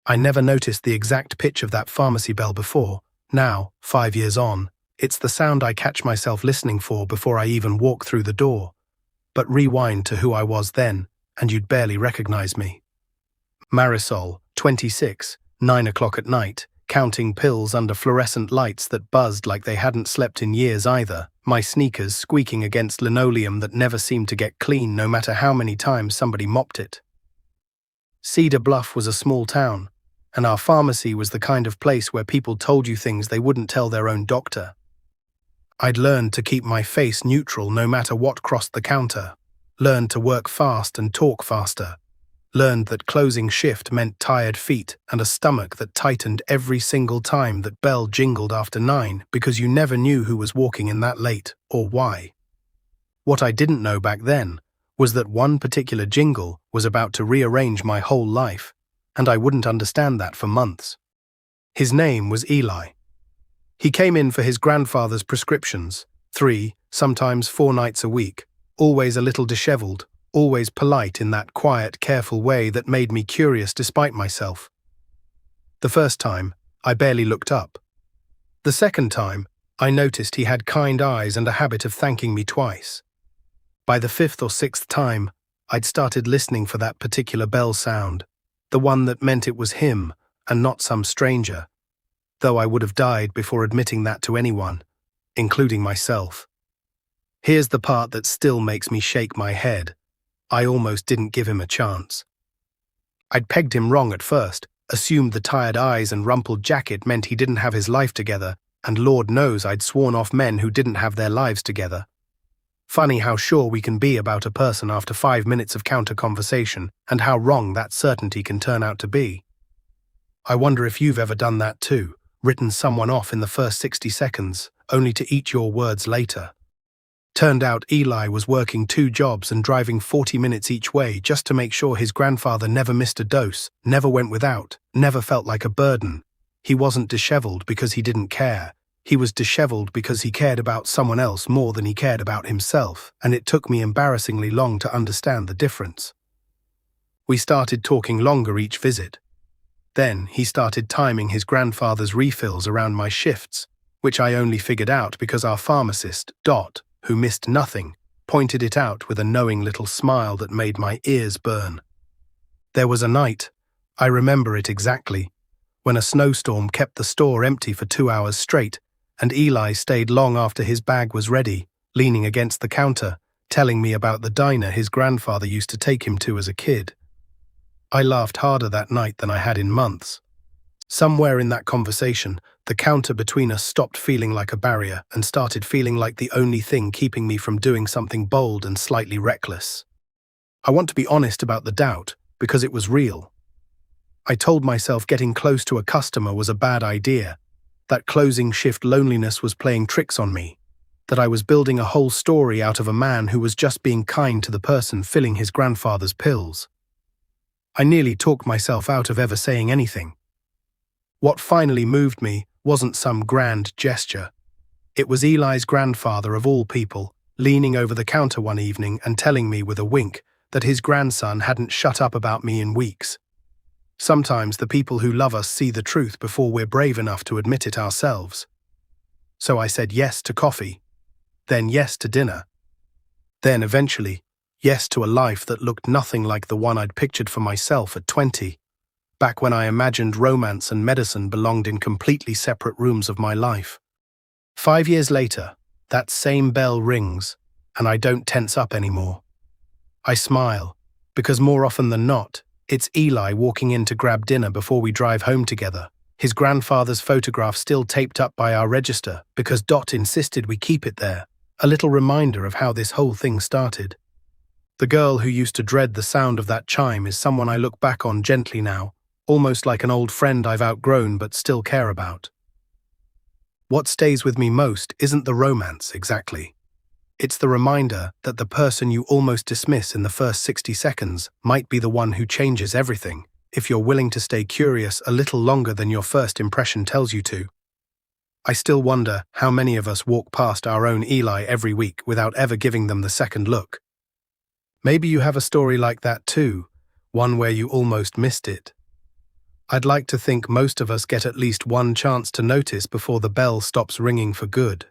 I never noticed the exact pitch of that pharmacy bell before. Now, 5 years on, it's the sound I catch myself listening for before I even walk through the door. But rewind to who I was then, and you'd barely recognize me. Marisol, 26, 9 o'clock at night, counting pills under fluorescent lights that buzzed like they hadn't slept in years either, my sneakers squeaking against linoleum that never seemed to get clean no matter how many times somebody mopped it. Cedar Bluff was a small town, and our pharmacy was the kind of place where people told you things they wouldn't tell their own doctor. I'd learned to keep my face neutral no matter what crossed the counter, learned to work fast and talk faster, learned that closing shift meant tired feet and a stomach that tightened every single time that bell jingled after 9 because you never knew who was walking in that late or why. What I didn't know back then was that one particular jingle was about to rearrange my whole life, and I wouldn't understand that for months. His name was Eli. He came in for his grandfather's prescriptions, 3, sometimes 4 nights a week, always a little disheveled, always polite in that quiet, careful way that made me curious despite myself. The first time, I barely looked up. The second time, I noticed he had kind eyes and a habit of thanking me twice. By the 5th or 6th time, I'd started listening for that particular bell sound, the one that meant it was him and not some stranger, though I would have died before admitting that to anyone, including myself. Here's the part that still makes me shake my head. I almost didn't give him a chance. I'd pegged him wrong at first, assumed the tired eyes and rumpled jacket meant he didn't have his life together, and Lord knows I'd sworn off men who didn't have their lives together. Funny how sure we can be about a person after 5 minutes of counter-conversation, and how wrong that certainty can turn out to be. I wonder if you've ever done that too, written someone off in the first 60 seconds, only to eat your words later. Turned out Eli was working 2 jobs and driving 40 minutes each way just to make sure his grandfather never missed a dose, never went without, never felt like a burden. He wasn't disheveled because he didn't care. He was disheveled because he cared about someone else more than he cared about himself, and it took me embarrassingly long to understand the difference. We started talking longer each visit. Then he started timing his grandfather's refills around my shifts, which I only figured out because our pharmacist, Dot, who missed nothing, pointed it out with a knowing little smile that made my ears burn. There was a night, I remember it exactly, when a snowstorm kept the store empty for 2 hours straight, and Eli stayed long after his bag was ready, leaning against the counter, telling me about the diner his grandfather used to take him to as a kid. I laughed harder that night than I had in months. Somewhere in that conversation, the counter between us stopped feeling like a barrier and started feeling like the only thing keeping me from doing something bold and slightly reckless. I want to be honest about the doubt, because it was real. I told myself getting close to a customer was a bad idea, that closing shift loneliness was playing tricks on me, that I was building a whole story out of a man who was just being kind to the person filling his grandfather's pills. I nearly talked myself out of ever saying anything. What finally moved me wasn't some grand gesture. It was Eli's grandfather of all people, leaning over the counter one evening and telling me with a wink that his grandson hadn't shut up about me in weeks. Sometimes the people who love us see the truth before we're brave enough to admit it ourselves. So I said yes to coffee, then yes to dinner, then eventually yes to a life that looked nothing like the one I'd pictured for myself at 20, back when I imagined romance and medicine belonged in completely separate rooms of my life. 5 years later, that same bell rings, and I don't tense up anymore. I smile, because more often than not, it's Eli walking in to grab dinner before we drive home together, his grandfather's photograph still taped up by our register because Dot insisted we keep it there, a little reminder of how this whole thing started. The girl who used to dread the sound of that chime is someone I look back on gently now, almost like an old friend I've outgrown but still care about. What stays with me most isn't the romance, exactly. It's the reminder that the person you almost dismiss in the first 60 seconds might be the one who changes everything, if you're willing to stay curious a little longer than your first impression tells you to. I still wonder how many of us walk past our own Eli every week without ever giving them the second look. Maybe you have a story like that too, one where you almost missed it. I'd like to think most of us get at least one chance to notice before the bell stops ringing for good.